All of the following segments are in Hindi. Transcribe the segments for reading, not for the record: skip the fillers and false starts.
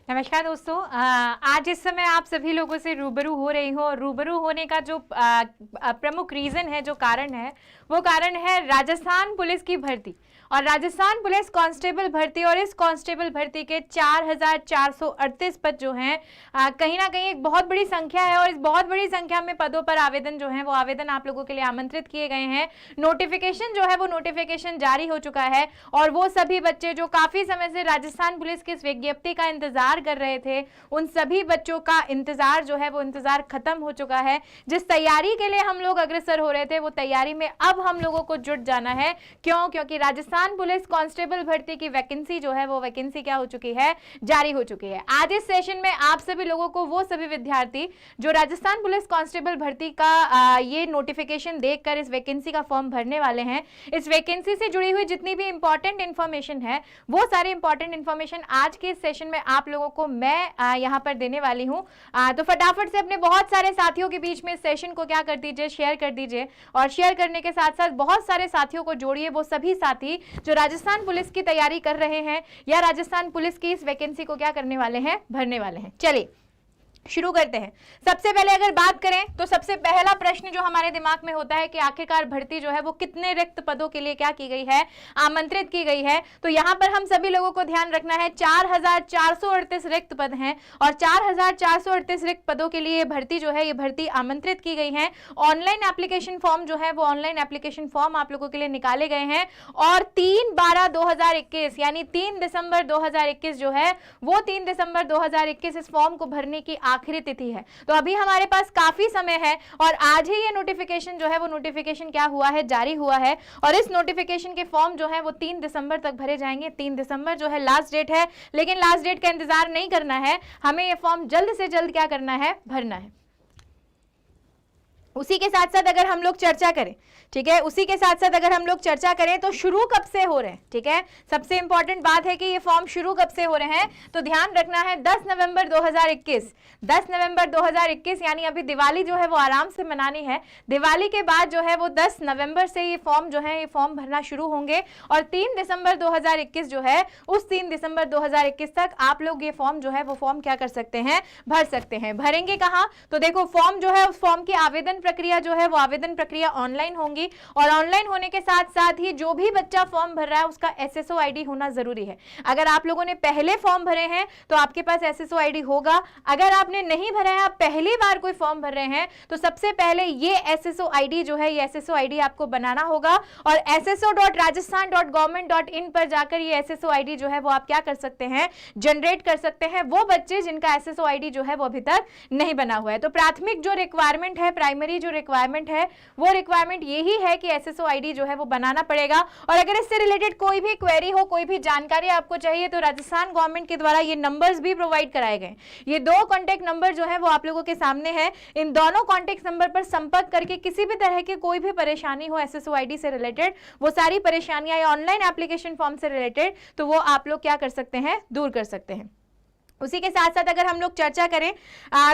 नमस्कार दोस्तों, आज इस समय आप सभी लोगों से रूबरू हो रही हूँ और रूबरू होने का जो प्रमुख रीजन है, जो कारण है, वो कारण है राजस्थान पुलिस की भर्ती और राजस्थान पुलिस कांस्टेबल भर्ती। और इस कांस्टेबल भर्ती के 4438 पद जो हैं, कहीं ना कहीं एक बहुत बड़ी संख्या है और इस बहुत बड़ी संख्या में पदों पर आवेदन जो है वो आवेदन आप लोगों के लिए आमंत्रित किए गए हैं। नोटिफिकेशन जो है वो नोटिफिकेशन जारी हो चुका है और वो सभी बच्चे जो काफी समय से राजस्थान पुलिस की इस विज्ञप्ति का इंतजार कर रहे थे, उन सभी बच्चों का इंतजार जो है वो इंतजार खत्म हो चुका है। जिस तैयारी के लिए हम लोग अग्रसर हो रहे थे, वो तैयारी में अब हम लोगों को जुट जाना है। क्योंकि राजस्थान पुलिस कांस्टेबल भर्ती की वैकेंसी जो है वो वैकेंसी क्या हो चुकी है, जारी हो चुकी है। आज इस सेशन में आप सभी लोगों को, वो सभी विद्यार्थी जो राजस्थान पुलिस कांस्टेबल भर्ती का ये नोटिफिकेशन देखकर इस वैकेंसी का फॉर्म भरने वाले हैं, इस वैकेंसी से जुड़ी हुई जितनी भी इंपॉर्टेंट इंफॉर्मेशन है, वो सारी इंपॉर्टेंट इंफॉर्मेशन आज के इस सेशन में आप लोगों को मैं यहाँ पर देने वाली हूँ। तो फटाफट से अपने बहुत सारे साथियों के बीच में इस सेशन को क्या कर दीजिए, शेयर कर दीजिए और शेयर करने के साथ साथ बहुत सारे साथियों को जोड़िए, वो सभी साथी जो राजस्थान पुलिस की तैयारी कर रहे हैं या राजस्थान पुलिस की इस वैकेंसी को क्या करने वाले हैं, भरने वाले हैं। चलिए शुरू करते हैं। सबसे पहले अगर बात करें तो सबसे पहला प्रश्न जो हमारे दिमाग में होता है कि आखिरकार भर्ती जो है वो कितने रिक्त पदों के लिए क्या की गई है, आमंत्रित की गई है। तो यहाँ पर हम सभी लोगों को ध्यान रखना है 4438 रिक्त पद हैं और 4438 रिक्त पदों के लिए भर्ती जो है, ये भर्ती आमंत्रित की गई है। ऑनलाइन एप्लीकेशन फॉर्म जो है वो ऑनलाइन एप्लीकेशन फॉर्म आप लोगों के लिए निकाले गए हैं और 3/12/2021 यानी 3 दिसंबर 2021 जो है वो 3 दिसंबर 2021 इस फॉर्म को भरने की आखिरी तिथि है। तो अभी हमारे पास काफी समय है और आज ही ये नोटिफिकेशन जो है वो नोटिफिकेशन क्या हुआ है, जारी हुआ है और इस नोटिफिकेशन के फॉर्म जो है वो 3 दिसंबर तक भरे जाएंगे। 3 दिसंबर जो है लास्ट डेट है, लेकिन लास्ट डेट का इंतजार नहीं करना है, हमें ये फॉर्म जल्द से जल्द क्या करना है, भरना है। उसी के साथ साथ अगर हम लोग चर्चा करें, ठीक है, उसी के साथ साथ अगर हम लोग चर्चा करें तो शुरू कब से हो रहे हैं, ठीक है, सबसे इंपॉर्टेंट बात है कि ये फॉर्म शुरू कब से हो रहे हैं। तो ध्यान रखना है 10 नवंबर 2021, 10 नवंबर 2021 यानी अभी दिवाली जो है वो आराम से मनानी है। दिवाली के बाद जो है वो 10 नवंबर से ये फॉर्म जो है, ये फॉर्म भरना शुरू होंगे और 3 दिसंबर 2021 जो है, उस 3 दिसंबर 2021 तक आप लोग ये फॉर्म जो है वो फॉर्म क्या कर सकते हैं, भर सकते हैं। भरेंगे कहाँ, तो देखो फॉर्म जो है, उस फॉर्म की आवेदन प्रक्रिया जो है वो आवेदन प्रक्रिया ऑनलाइन होंगी और ऑनलाइन होने के साथ साथ ही जो भी बच्चा फॉर्म भर रहा है उसका एसएसओ आईडी होना जरूरी है। अगर आप लोगों ने पहले फॉर्म भरे हैं तो आपके पास एसएसओ आईडी होगा। अगर आपने नहीं भरा है, आप पहली बार कोई फॉर्म भर रहे हैं, तो सबसे पहले ये एसएसओ आईडी जो है, ये एसएसओ आईडी आपको बनाना होगा और sso.rajasthan.government.in पर जाकर ये एसएसओ आईडी जो है वो आप क्या कर सकते हैं, जनरेट कर सकते हैं, वो बच्चे जिनका एसएसओ आईडी जो है वो अभी तक नहीं बना हुआ है। तो प्राथमिक जो रिक्वायरमेंट है, प्राइमरी जो रिक्वायरमेंट है, वो रिक्वायरमेंट यही है कि एसएसओ आईडी जो है वो बनाना पड़ेगा। और अगर इससे रिलेटेड कोई भी क्वेरी हो, कोई भी जानकारी आपको चाहिए, तो राजस्थान गवर्नमेंट के द्वारा ये नंबर्स भी प्रोवाइड कराए गए। ये 2 कॉन्टैक्ट नंबर जो है वो आप लोगों के सामने है। इन दोनों कॉन्टैक्ट नंबर पर संपर्क करके किसी भी तरह की कोई भी परेशानी हो एसएसओ आईडी से रिलेटेड, वो सारी परेशानियां या ऑनलाइन एप्लीकेशन फॉर्म से रिलेटेड, तो वो आप लोग क्या कर सकते हैं, दूर कर सकते हैं। उसी के साथ साथ अगर हम लोग चर्चा करें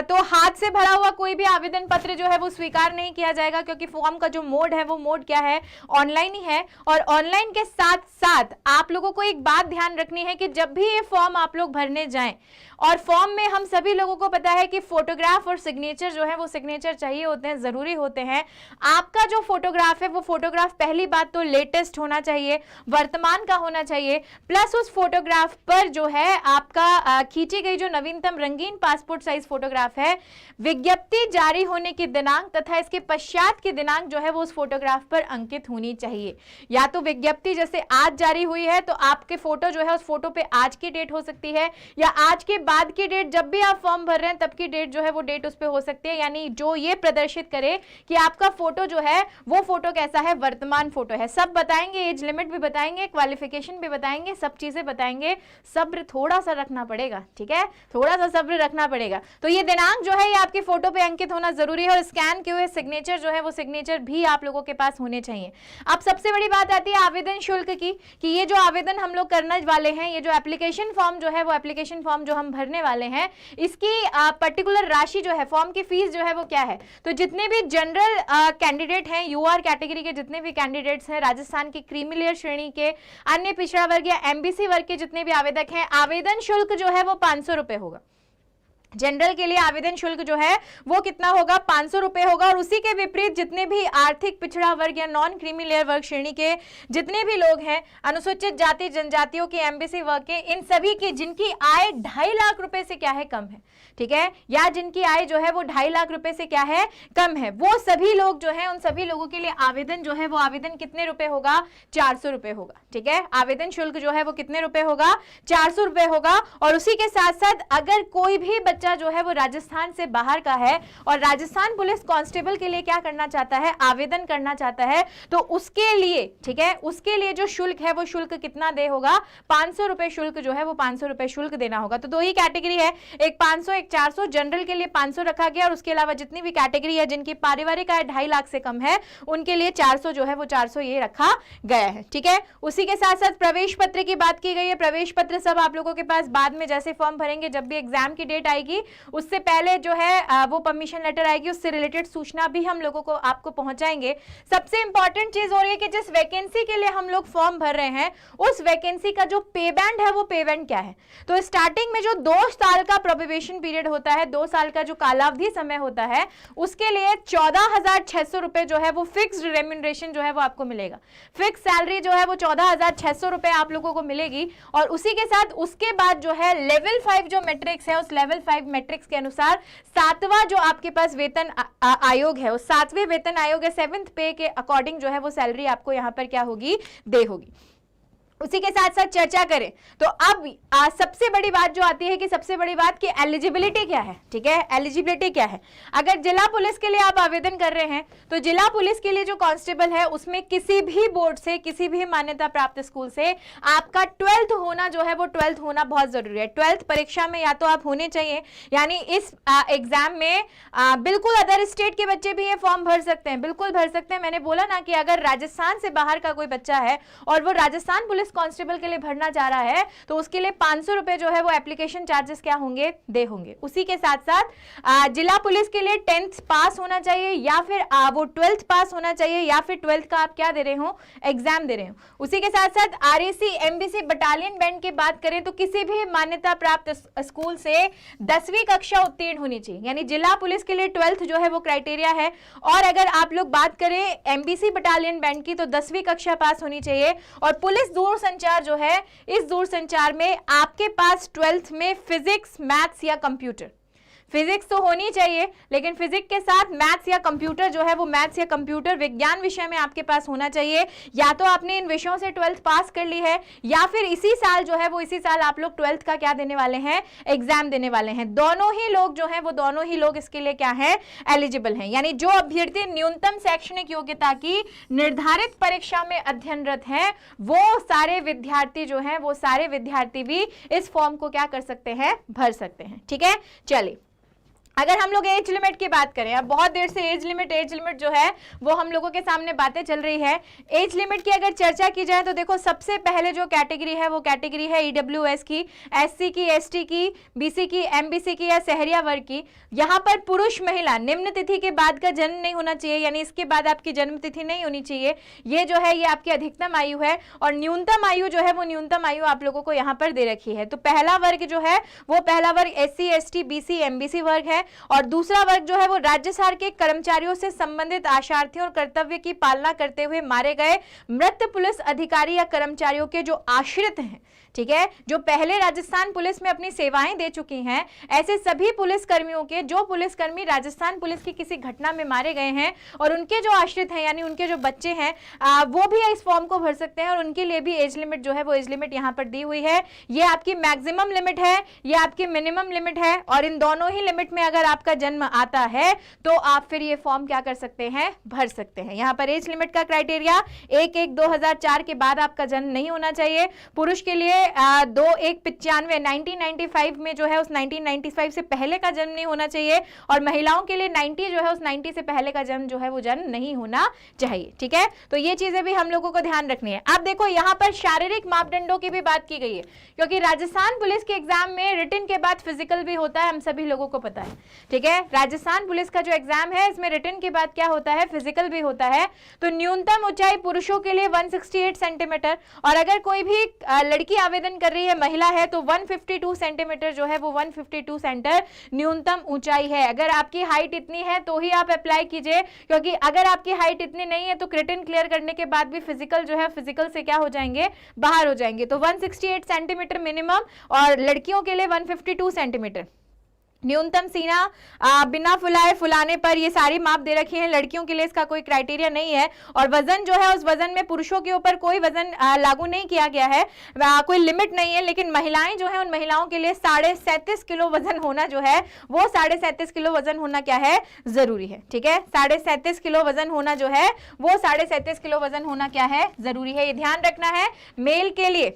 तो हाथ से भरा हुआ कोई भी आवेदन पत्र जो है वो स्वीकार नहीं किया जाएगा, क्योंकि फॉर्म का जो मोड है वो मोड क्या है, ऑनलाइन ही है। और ऑनलाइन के साथ साथ आप लोगों को एक बात ध्यान रखनी है कि जब भी ये फॉर्म आप लोग भरने जाएं, और फॉर्म में हम सभी लोगों को पता है कि फोटोग्राफ और सिग्नेचर जो है वो सिग्नेचर चाहिए होते हैं, जरूरी होते हैं। आपका जो फोटोग्राफ है वो फोटोग्राफ पहली बात तो लेटेस्ट होना चाहिए, वर्तमान का होना चाहिए, प्लस उस फोटोग्राफ पर जो है आपका खींची गई जो नवीनतम रंगीन पासपोर्ट साइज फोटोग्राफ है, विज्ञप्ति जारी होने की दिनांक तथा इसके पश्चात की दिनांक जो है वो उस फोटोग्राफ पर अंकित होनी चाहिए। या तो विज्ञप्ति जैसे आज जारी हुई है तो आपके फोटो जो है उस फोटो पे आज की डेट हो सकती है, या आज के बाद की डेट, जब भी आप फॉर्म भर रहे हैं तब की डेट जो है वो डेट उस पे हो सकती है, यानी जो ये प्रदर्शित करे कि आपका फोटो जो है वो फोटो कैसा है, वर्तमान फोटो है। सब बताएंगे, एज लिमिट भी बताएंगे, क्वालिफिकेशन भी बताएंगे, सब चीजें बताएंगे। सब्र थोड़ा सा रखना पड़ेगा, ठीक है, थोड़ा सा सब्र रखना पड़ेगा। तो ये दिनांक जो है ये आपके फोटो पे अंकित होना जरूरी है और स्कैन किए हुए सिग्नेचर जो है वो सिग्नेचर भी आप लोगों के पास होने चाहिए। अब सबसे बड़ी बात आती है आवेदन शुल्क की, कि ये जो आवेदन हम लोग करने वाले हैं, ये जो एप्लीकेशन फॉर्म जो है वो एप्लीकेशन फॉर्म जो हम भरने वाले हैं, इसकी पर्टिकुलर राशि जो है, फॉर्म की फीस जो है वो क्या है। तो जितने भी जनरल कैंडिडेट हैं, यूआर कैटेगरी के जितने भी कैंडिडेट्स हैं, राजस्थान की क्रीमी लेयर श्रेणी के, अन्य पिछड़ा वर्ग या एमबीसी वर्ग के जितने भी आवेदक हैं, आवेदन शुल्क जो है वो 500 रुपए होगा। जनरल के लिए आवेदन शुल्क जो है वो कितना होगा, 500 रुपए होगा। और उसी के विपरीत जितने भी आर्थिक पिछड़ा वर्ग या नॉन क्रीमी लेयर वर्ग श्रेणी के जितने भी लोग हैं, अनुसूचित जाति जनजातियों के, एमबीसी वर्ग के, इन सभी की जिनकी आय 2.5 लाख रुपए से क्या है, कम है, ठीक है, या जिनकी आय जो है वो 2.5 लाख रुपए से क्या है, कम है, वो सभी लोग जो है, उन सभी लोगों के लिए आवेदन जो है वो आवेदन कितने रुपए होगा, 400 रुपए होगा, ठीक है। आवेदन शुल्क जो है वो कितने रुपए होगा, 400 रुपए होगा। और उसी के साथ साथ अगर कोई भी बच्चा जो है वो राजस्थान से बाहर का है और राजस्थान पुलिस कांस्टेबल के लिए क्या करना चाहता है, आवेदन करना चाहता है, तो उसके लिए, ठीक है, उसके लिए जो शुल्क है वो शुल्क कितना दे होगा, 500 रुपए शुल्क जो है वो 500 रुपए शुल्क देना होगा। तो दो ही कैटेगरी है, एक 500 एक 400। जनरल के लिए 500 रखा गया और उसके अलावा जितनी भी कैटेगरी है जिनकी पारिवारिक आय 2.5 लाख से कम है उनके लिए 400 जो है वो 400 ये रखा गया है, ठीक है। उसी के साथ साथ प्रवेश पत्र की बात की गई है। प्रवेश पत्र सब आप लोगों के पास बाद में जैसे फॉर्म भरेंगे, जब भी एग्जाम की डेट आएगी उससे पहले जो है वो परमिशन लेटर आएगी, उससे रिलेटेड सूचना भी हम लोगों को आपको पहुंचाएंगे। सबसे इंपॉर्टेंट चीज हो रही है कि जिस वैकेंसी के लिए हम लोग फॉर्म भर रहे हैं उस वैकेंसी का जो पे बैंड है वो पे बैंड क्या है। तो स्टार्टिंग में जो 2 साल का प्रोबेशन पीरियड होता है, 2 साल का जो कालावधि समय होता है, उसके लिए 14,600 रुपए जो है वो फिक्स्ड रेम्यूनरेशन जो है वो आपको मिलेगा। फिक्स सैलरी जो है वो 14,600 रुपए आप लोगों को मिलेगी। और उसी के साथ उसके बाद जो है लेवल 5 जो मैट्रिक्स है, उस लेवल 5 मैट्रिक्स के अनुसार 7वां जो आपके पास वेतन आयोग है, उस 7वें वेतन आयोग है, 7th पे के अकॉर्डिंग जो है वो सैलरी आपको यहां पर क्या होगी, दे होगी। उसी के साथ साथ चर्चा करें तो अब सबसे बड़ी बात जो आती है कि सबसे बड़ी बात कि एलिजिबिलिटी क्या है, ठीक है, एलिजिबिलिटी क्या है। अगर जिला पुलिस के लिए आप आवेदन कर रहे हैं तो जिला पुलिस के लिए जो कांस्टेबल है उसमें किसी भी बोर्ड से, किसी भी मान्यता प्राप्त स्कूल से आपका 12th होना जो है वो 12th होना बहुत जरूरी है। 12th परीक्षा में या तो आप होने चाहिए, यानी इस एग्जाम में बिल्कुल अदर स्टेट के बच्चे भी ये फॉर्म भर सकते हैं, बिल्कुल भर सकते हैं। मैंने बोला ना कि अगर राजस्थान से बाहर का कोई बच्चा है और वो राजस्थान पुलिस कांस्टेबल के लिए भरना चाह रहा है तो उसके लिए 500 रुपए जो है वो एप्लीकेशन चार्जेस क्या होंगे, दे होंगे। उसी के साथ साथ जिला पुलिस के लिए 10th पास होना चाहिए या फिर वो 12th पास होना चाहिए या फिर 12th का आप क्या दे रहे हो, एग्जाम दे रहे हो। उसी के साथ साथ आरएसी एमबीसी बटालियन बैंड की बात करें तो किसी भी मान्यता प्राप्त स्कूल से 10वीं कक्षा उत्तीर्ण होनी चाहिए, यानी जिला पुलिस के लिए 12th जो है वो क्राइटेरिया है। और अगर आप लोग बात करें एमबीसी बटालियन बैंड की तो 10वीं कक्षा पास होनी चाहिए। और पुलिस दूरसंचार जो है, इस दूरसंचार में आपके पास 12th में फिजिक्स, मैथ्स या कंप्यूटर, फिजिक्स तो होनी चाहिए लेकिन फिजिक्स के साथ मैथ्स या कंप्यूटर जो है वो मैथ्स या कंप्यूटर विज्ञान विषय में आपके पास होना चाहिए। या तो आपने इन विषयों से 12th पास कर ली है या फिर इसी साल जो है वो इसी साल आप लोग 12th का क्या देने वाले हैं, एग्जाम देने वाले हैं। दोनों ही लोग जो है वो दोनों ही लोग इसके लिए क्या है, एलिजिबल हैं। यानी जो अभ्यर्थी न्यूनतम शैक्षणिक योग्यता की निर्धारित परीक्षा में अध्ययनरत हैं वो सारे विद्यार्थी जो है वो सारे विद्यार्थी भी इस फॉर्म को क्या कर सकते हैं, भर सकते हैं, ठीक है। चलिए अगर हम लोग एज लिमिट की बात करें, अब बहुत देर से एज लिमिट जो है वो हम लोगों के सामने बातें चल रही है। एज लिमिट की अगर चर्चा की जाए तो देखो सबसे पहले जो कैटेगरी है वो कैटेगरी है ईडब्ल्यूएस की, एससी की, एसटी की, बीसी की, एमबीसी की या शहरिया वर्ग की। यहाँ पर पुरुष महिला निम्न तिथि के बाद का जन्म नहीं होना चाहिए, यानी इसके बाद आपकी जन्म तिथि नहीं होनी चाहिए। ये जो है ये आपकी अधिकतम आयु है और न्यूनतम आयु जो है वो न्यूनतम आयु आप लोगों को यहाँ पर दे रखी है। तो पहला वर्ग जो है वो पहला वर्ग एससी, एसटी, बीसी, एमबीसी वर्ग है और दूसरा वर्ग जो है वो राज्य सरकार के कर्मचारियों से संबंधित आशार्थियों और कर्तव्य की पालना करते हुए मारे गए मृत पुलिस अधिकारी या कर्मचारियों के जो आश्रित हैं, ठीक है, जो पहले राजस्थान पुलिस में अपनी सेवाएं दे चुकी हैं, ऐसे सभी पुलिस कर्मियों के, जो पुलिसकर्मी राजस्थान पुलिस की किसी घटना में मारे गए हैं और उनके जो आश्रित हैं यानी उनके जो बच्चे हैं वो भी इस फॉर्म को भर सकते हैं और उनके लिए भी एज लिमिट जो है वो एज लिमिट यहाँ पर दी हुई है। ये आपकी मैक्सिमम लिमिट है, ये आपकी मिनिमम लिमिट है और इन दोनों ही लिमिट में अगर आपका जन्म आता है तो आप फिर ये फॉर्म क्या कर सकते हैं, भर सकते हैं। यहाँ पर एज लिमिट का क्राइटेरिया 1/1/2004 के बाद आपका जन्म नहीं होना चाहिए। पुरुष के लिए 2/1/95 1995 में जो है उस 1995 से पहले का जन्म नहीं होना चाहिए और महिलाओं के लिए 90 जो है उस 90 से पहले का जन्म जो है वो जन्म नहीं होना चाहिए, ठीक है। तो ये चीजें भी हम लोगों को ध्यान रखनी है। अब देखो यहाँ पर शारीरिक मापदंडों की भी बात की गई है क्योंकि राजस्थान पुलिस के एग्जाम में रिटन के बाद फिजिकल भी होता है, हम सभी लोगों को पता है, ठीक है। राजस्थान पुलिस का जो एग्जाम है इसमें रिटन के बाद क्या होता है, फिजिकल भी होता है। तो न्यूनतम ऊंचाई पुरुषों के लिए 168 सेंटीमीटर और अगर कोई भी लड़की आवेदन कर रही है महिला है तो 152 सेंटीमीटर जो है वो 152 सेंटीमीटर न्यूनतम ऊंचाई है। अगर आपकी हाइट इतनी है तो ही आप अप्लाई कीजिए, क्योंकि अगर आपकी हाइट इतनी नहीं है तो क्रिटेन क्लियर करने के बाद भी फिजिकल जो है फिजिकल से क्या हो जाएंगे, बाहर हो जाएंगे। तो 168 सेंटीमीटर मिनिमम, और लड़कियों के लिए 152 सेंटीमीटर न्यूनतम सीना बिना फुलाने पर, ये सारी माप दे रखी है। लड़कियों के लिए इसका कोई क्राइटेरिया नहीं है। और वजन जो है उस वजन में पुरुषों के ऊपर कोई वजन लागू नहीं किया गया है, कोई लिमिट नहीं है। लेकिन महिलाएं जो है उन महिलाओं के लिए 37.5 किलो वजन होना जो है वो 37.5 किलो वजन होना क्या है, जरूरी है। ठीक है, 37.5 किलो वजन होना जो है वो 37.5 किलो वजन होना क्या है, जरूरी है, ये ध्यान रखना है। मेल के लिए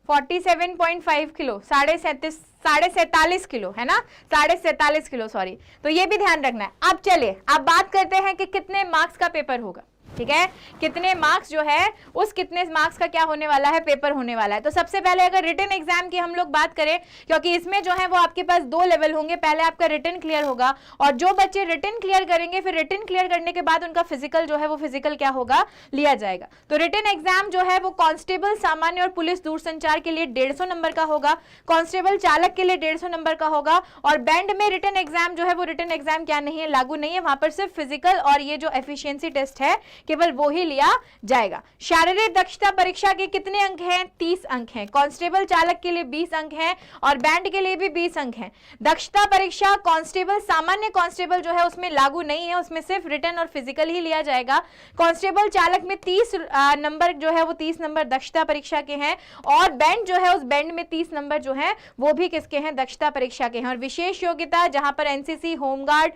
47.5 किलो, 47.5 किलो है ना, 47.5 किलो, सॉरी। तो ये भी ध्यान रखना है। अब चलिए अब बात करते हैं कि कितने मार्क्स का पेपर होगा। ठीक है, कितने मार्क्स जो है उस कितने मार्क्स का क्या होने वाला है, पेपर होने वाला है। तो सबसे पहले अगर रिटन एग्जाम की हम लोग बात करें, क्योंकि इसमें जो है वो आपके पास 2 लेवल होंगे। पहले आपका रिटन क्लियर होगा, और जो बच्चे रिटन क्लियर करेंगे फिर रिटन क्लियर करने के बाद उनका फिजिकल जो है वो फिजिकल क्या होगा, लिया जाएगा। तो रिटन एग्जाम जो है वो कांस्टेबल, सामान्य और पुलिस दूरसंचार के लिए 150 नंबर का होगा, कांस्टेबल चालक के लिए 150 नंबर का होगा। और बैंड में रिटन एग्जाम जो है वो रिटन एग्जाम क्या नहीं है, लागू नहीं है, वहां पर सिर्फ फिजिकल और ये जो एफिशिएंसी टेस्ट है केवल वो ही लिया जाएगा। शारीरिक दक्षता परीक्षा के कितने अंक हैं, 30 अंक हैं। कांस्टेबल चालक के लिए 20 अंक हैं और बैंड के लिए भी 20 अंक हैं। दक्षता परीक्षा कांस्टेबल, सामान्य कांस्टेबल जो है उसमें लागू नहीं है, उसमें सिर्फ रिटन और फिजिकल ही लिया जाएगा। कांस्टेबल चालक में 30 नंबर जो है वो 30 नंबर दक्षता परीक्षा के हैं, और बैंड जो है उस बैंड में 30 नंबर जो है वो भी किसके हैं, दक्षता परीक्षा के हैं। और विशेष योग्यता जहां पर एनसीसी, होमगार्ड,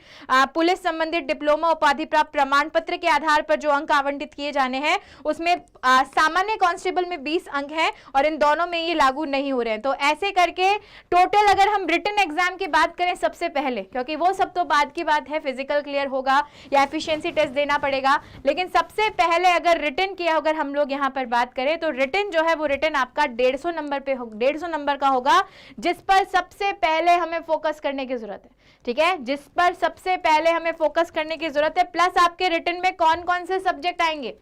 पुलिस संबंधित डिप्लोमा, उपाधि प्राप्त प्रमाण पत्र के आधार पर जो अंक आवंटित किए जाने हैं उसमें सामान्य कांस्टेबल में 20 अंक हैं और इन दोनों में ये लागू नहीं हो रहे हैं। तो ऐसे करके टोटल अगर हम रिटन एग्जाम की बात करें सबसे पहले, क्योंकि वो सब तो बाद की बात है, फिजिकल क्लियर होगा या एफिशिएंसी टेस्ट देना पड़ेगा, लेकिन सबसे पहले अगर रिटन की अगर हम लोग यहां पर बात करें तो रिटन जो है वो रिटन आपका 150 नंबर पे 150 नंबर का होगा, जिस पर सबसे पहले हमें फोकस करने की जरूरत है। ठीक है, जिस पर सबसे पहले हमें फोकस करने की जरूरत है। प्लस आपके रिटन में कौन कौन से सब्जेक्ट आएंगे,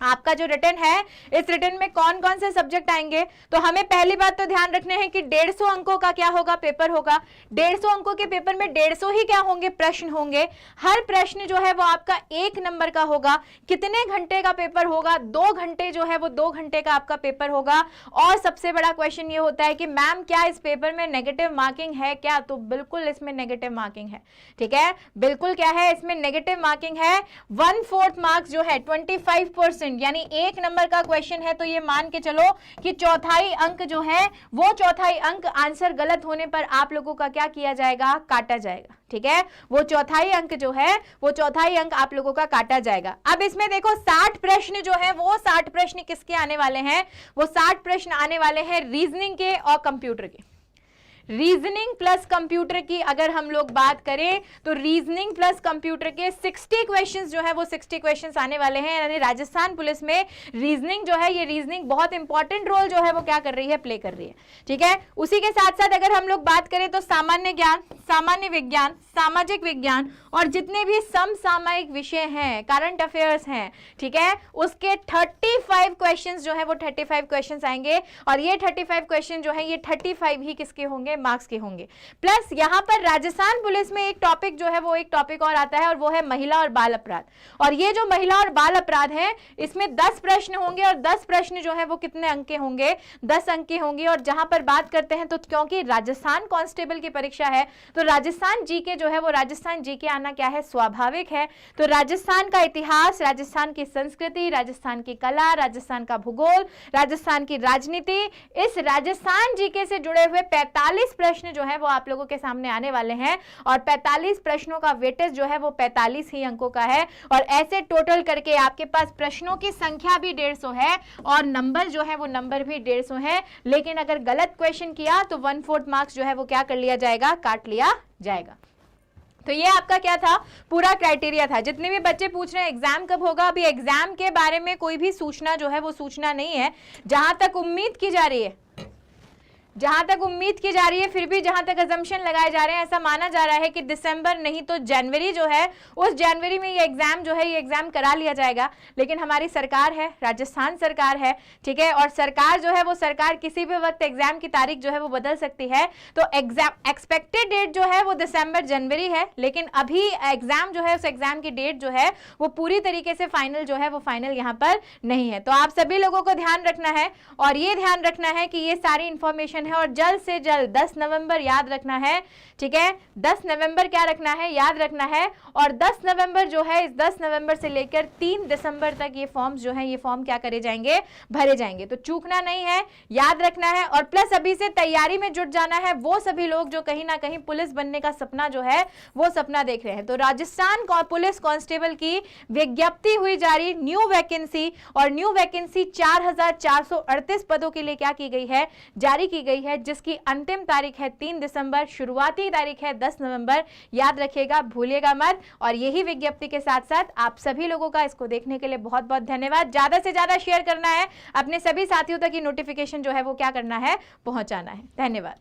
आपका जो रिटन है इस रिटन में कौन कौन से सब्जेक्ट आएंगे। तो हमें पहली बात तो ध्यान रखने हैं कि 150 अंकों का क्या होगा, पेपर होगा। 150 अंकों के पेपर में 150 ही क्या होंगे, प्रश्न होंगे। हर प्रश्न जो है वो आपका 1 नंबर का होगा। कितने घंटे का पेपर होगा, 2 घंटे जो है वो 2 घंटे का आपका पेपर होगा। और सबसे बड़ा क्वेश्चन ये होता है कि मैम क्या इस पेपर में नेगेटिव मार्किंग है क्या, तो बिल्कुल इसमें नेगेटिव मार्किंग है। ठीक है, बिल्कुल क्या है, इसमें नेगेटिव मार्किंग है। 1/4 मार्क्स जो है 25%, यानी 1 नंबर का क्वेश्चन है तो ये मान के चलो कि चौथाई अंक जो है वो चौथाई अंक आंसर गलत होने पर आप लोगों का क्या किया जाएगा, काटा जाएगा। ठीक है, वो चौथाई अंक जो है वो चौथाई अंक आप लोगों का काटा जाएगा। अब इसमें देखो 60 प्रश्न जो है वो 60 प्रश्न किसके आने वाले हैं, वो 60 प्रश्न आने वाले हैं रीजनिंग के और कंप्यूटर के। रीजनिंग प्लस कंप्यूटर की अगर हम लोग बात करें तो रीजनिंग प्लस कंप्यूटर के 60 क्वेश्चंस जो है वो 60 क्वेश्चंस आने वाले हैं। यानी राजस्थान पुलिस में रीजनिंग जो है, ये रीजनिंग बहुत इंपॉर्टेंट रोल जो है वो क्या कर रही है, प्ले कर रही है। ठीक है, उसी के साथ साथ अगर हम लोग बात करें तो सामान्य ज्ञान, सामान्य विज्ञान, सामाजिक विज्ञान और जितने भी समसामयिक विषय हैं, करंट अफेयर्स हैं, ठीक है, उसके 35 क्वेश्चंस जो है वो 35 क्वेश्चंस आएंगे। और ये 35 क्वेश्चन जो है ये 35 ही किसके होंगे, मार्क्स के होंगे। प्लस यहां पर राजस्थान पुलिस में एक टॉपिक जो है वो एक टॉपिक और आता है और वो है महिला और बाल अपराध। और ये जो महिला और बाल अपराध है इसमें 10 प्रश्न होंगे और 10 प्रश्न जो है वो कितने अंक के होंगे, 10 अंक के होंगे। और जहां पर बात करते हैं तो क्योंकि राजस्थान कांस्टेबल की परीक्षा है तो राजस्थान जीके जो है वो राजस्थान जीके आना क्या है, स्वाभाविक है। तो राजस्थान का इतिहास, राजस्थान की संस्कृति, राजस्थान की कला, राजस्थान का भूगोल, राजस्थान की राजनीति, इस राजस्थान जीके से जुड़े हुए 45 प्रश्न जो है वो आप लोगों के सामने आने वाले हैं। और 45 प्रश्नों का वेटेज जो है वो 45 ही अंकों का है। और ऐसे टोटल करके आपके पास प्रश्नों की संख्या भी 150 है और नंबर जो है वो नंबर भी 150 है। लेकिन अगर गलत क्वेश्चन किया तो 1/4 मार्क्स जो है वो क्या कर लिया जाएगा, काट लिया जाएगा। तो ये आपका क्या था, पूरा क्राइटेरिया था। जितने भी बच्चे पूछ रहे हैं एग्जाम कब होगा, अभी एग्जाम के बारे में कोई भी सूचना जो है वो सूचना नहीं है। जहां तक उम्मीद की जा रही है, जहां तक उम्मीद की जा रही है, फिर भी जहां तक अजम्पशन लगाए जा रहे हैं, ऐसा माना जा रहा है कि दिसंबर नहीं तो जनवरी जो है, उस जनवरी में ये एग्जाम जो है, ये एग्जाम करा लिया जाएगा। लेकिन हमारी सरकार है, राजस्थान सरकार है, ठीक है, और सरकार जो है वो सरकार किसी भी वक्त एग्जाम की तारीख जो है वो बदल सकती है। तो एग्जाम एक्सपेक्टेड डेट जो है वो दिसंबर जनवरी है, लेकिन अभी एग्जाम जो है, उस एग्जाम की डेट जो है वो पूरी तरीके से फाइनल जो है वो फाइनल यहाँ पर नहीं है। तो आप सभी लोगों को ध्यान रखना है, और ये ध्यान रखना है कि ये सारी इंफॉर्मेशन है, और जल्द से जल्द 10 नवंबर याद रखना है, ठीक है, 10 नवंबर क्या रखना है, याद रखना है। और 10 नवंबर जो है, इस 10 नवंबर से लेकर 3 दिसंबर तक ये फॉर्म्स जो है, ये फॉर्म क्या करे जाएंगे, भरे जाएंगे। तो चूकना नहीं है, याद रखना है, और प्लस अभी से तैयारी में जुट जाना है वो सभी लोग जो कहीं ना कहीं पुलिस बनने का सपना जो है वो सपना देख रहे हैं। तो राजस्थान पुलिस कांस्टेबल की विज्ञप्ति हुई जारी, न्यू वैकेंसी, और न्यू वैकेंसी 4438 पदों के लिए क्या की गई है, जारी की गई है, जिसकी अंतिम तारीख है 3 दिसंबर, शुरुआती तारीख है 10 नवंबर। याद रखिएगा, भूलिएगा मत। और यही विज्ञप्ति के साथ साथ आप सभी लोगों का इसको देखने के लिए बहुत बहुत धन्यवाद। ज्यादा से ज्यादा शेयर करना है, अपने सभी साथियों तक ये नोटिफिकेशन जो है वो क्या करना है, पहुंचाना है। धन्यवाद।